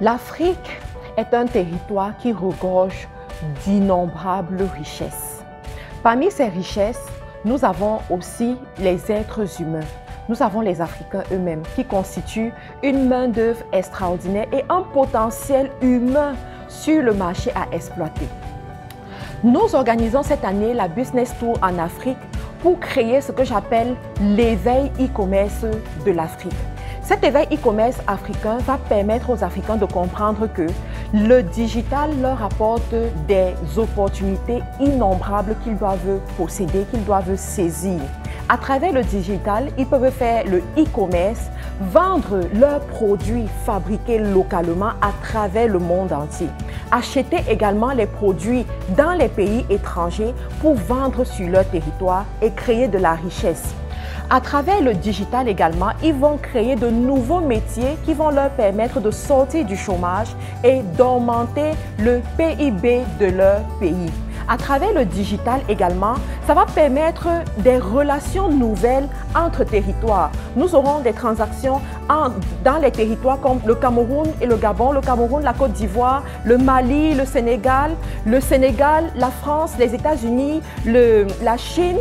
L'Afrique est un territoire qui regorge d'innombrables richesses. Parmi ces richesses, nous avons aussi les êtres humains. Nous avons les Africains eux-mêmes qui constituent une main-d'œuvre extraordinaire et un potentiel humain sur le marché à exploiter. Nous organisons cette année la Business Tour en Afrique pour créer ce que j'appelle l'éveil e-commerce de l'Afrique. Cet éveil e-commerce africain va permettre aux Africains de comprendre que le digital leur apporte des opportunités innombrables qu'ils doivent posséder, qu'ils doivent saisir. À travers le digital, ils peuvent faire le e-commerce, vendre leurs produits fabriqués localement à travers le monde entier. Acheter également les produits dans les pays étrangers pour vendre sur leur territoire et créer de la richesse. À travers le digital également, ils vont créer de nouveaux métiers qui vont leur permettre de sortir du chômage et d'augmenter le PIB de leur pays. À travers le digital également, ça va permettre des relations nouvelles entre territoires. Nous aurons des transactions dans les territoires comme le Cameroun et le Gabon, le Cameroun, la Côte d'Ivoire, le Mali, le Sénégal, la France, les États-Unis, la Chine,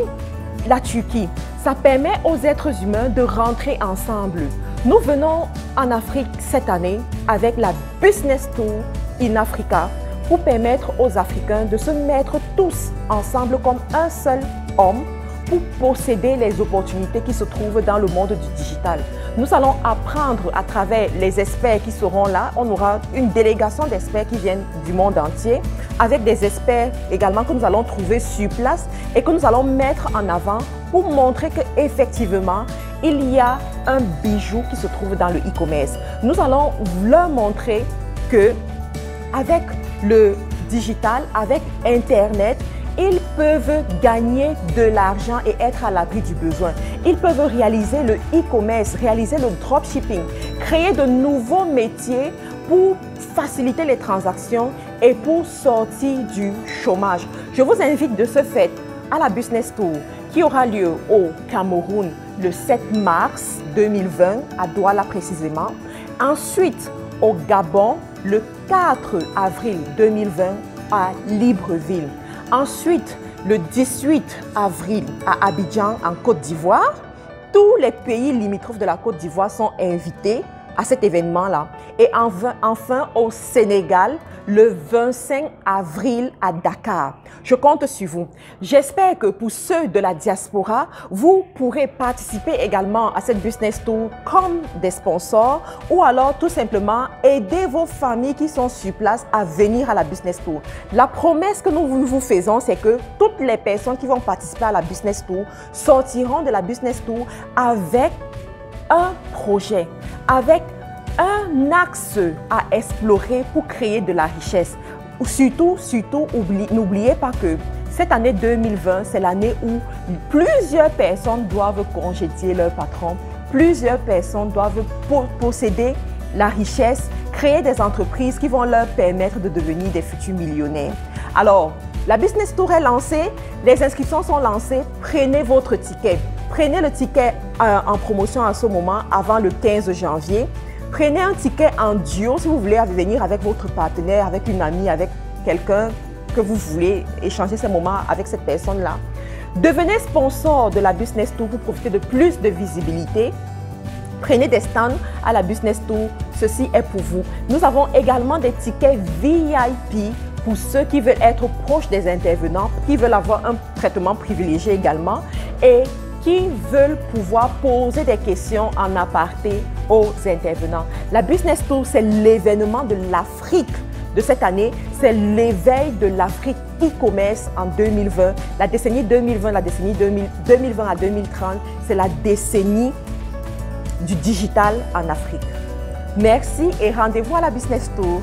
la Turquie. Ça permet aux êtres humains de rentrer ensemble. Nous venons en Afrique cette année avec la Business Tour in Africa pour permettre aux Africains de se mettre tous ensemble comme un seul homme pour posséder les opportunités qui se trouvent dans le monde du digital. Nous allons apprendre à travers les experts qui seront là. On aura une délégation d'experts qui viennent du monde entier, avec des experts également que nous allons trouver sur place et que nous allons mettre en avant pour montrer qu'effectivement, il y a un bijou qui se trouve dans le e-commerce. Nous allons leur montrer que avec le digital, avec Internet, ils peuvent gagner de l'argent et être à l'abri du besoin. Ils peuvent réaliser le e-commerce, réaliser le dropshipping, créer de nouveaux métiers pour faciliter les transactions et pour sortir du chômage. Je vous invite de ce fait à la Business Tour qui aura lieu au Cameroun le 7 mars 2020, à Douala précisément. Ensuite, au Gabon, le 4 avril 2020, à Libreville. Ensuite, le 18 avril à Abidjan, en Côte d'Ivoire. Tous les pays limitrophes de la Côte d'Ivoire sont invités à cet événement-là. Et enfin, au Sénégal, le 25 avril à Dakar. Je compte sur vous. J'espère que pour ceux de la diaspora, vous pourrez participer également à cette Business Tour comme des sponsors ou alors tout simplement aider vos familles qui sont sur place à venir à la Business Tour. La promesse que nous vous faisons, c'est que toutes les personnes qui vont participer à la Business Tour sortiront de la Business Tour avec un projet, avec un axe à explorer pour créer de la richesse. Surtout, n'oubliez pas que cette année 2020, c'est l'année où plusieurs personnes doivent congédier leur patron, plusieurs personnes doivent posséder la richesse, créer des entreprises qui vont leur permettre de devenir des futurs millionnaires. Alors, la Business Tour est lancée, les inscriptions sont lancées, prenez votre ticket. Prenez le ticket en promotion à ce moment, avant le 15 janvier. Prenez un ticket en duo si vous voulez venir avec votre partenaire, avec une amie, avec quelqu'un que vous voulez échanger ces moments avec cette personne-là. Devenez sponsor de la Business Tour pour profiter de plus de visibilité. Prenez des stands à la Business Tour, ceci est pour vous. Nous avons également des tickets VIP pour ceux qui veulent être proches des intervenants, qui veulent avoir un traitement privilégié également et qui veulent pouvoir poser des questions en aparté aux intervenants. La Business Tour, c'est l'événement de l'Afrique de cette année. C'est l'éveil de l'Afrique e-commerce en 2020. La décennie 2020, la décennie 2020 à 2030, c'est la décennie du digital en Afrique. Merci et rendez-vous à la Business Tour.